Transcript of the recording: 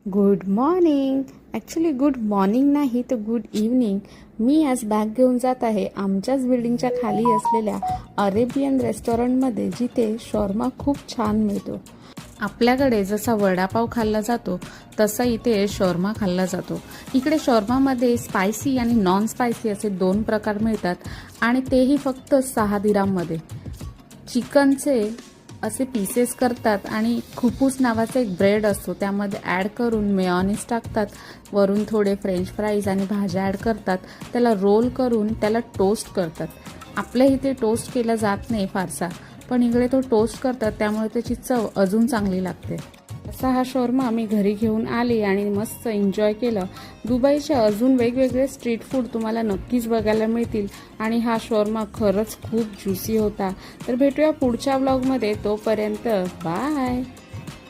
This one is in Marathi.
Good morning. Actually good morning नाही तर गुड इव्हनिंग. मी आज बॅग घेऊन जात आहे आमच्याच बिल्डिंगच्या खाली असलेल्या अरेबियन रेस्टॉरंटमध्ये, जिथे शॉर्मा खूप छान मिळतो. आपल्याकडे जसा वडापाव खाल्ला जातो तसा इथे शॉर्मा खाल्ला जातो. इकडे शॉर्मामध्ये स्पायसी आणि नॉन स्पायसी असे 2 प्रकार मिळतात आणि तेही फक्त 6 दिराममध्ये. चिकनचे असे पीसेस करतात आणि खुपूस नावाचा एक ब्रेड असतो, त्यामध्ये ॲड करून मेयोनीज टाकतात, वरून थोडे फ्रेंच फ्राईज आणि भाज्या ॲड करतात, त्याला रोल करून त्याला टोस्ट करतात. आपल्या इथे टोस्ट केला जात नाही फारसा, पण इकडे तो टोस्ट करतात, त्यामुळे त्याची चव अजून चांगली लागते. असा हा शॉर्मा मी घरी घेऊन आली आणि मस्त एन्जॉय केलं. दुबईचे अजून वेगवेगळे स्ट्रीट फूड तुम्हाला नक्कीच बघायला मिळतील आणि हा शॉर्मा खरंच खूप ज्युसी होता. तर भेटूया पुढच्या व्लॉगमध्ये. तोपर्यंत बाय.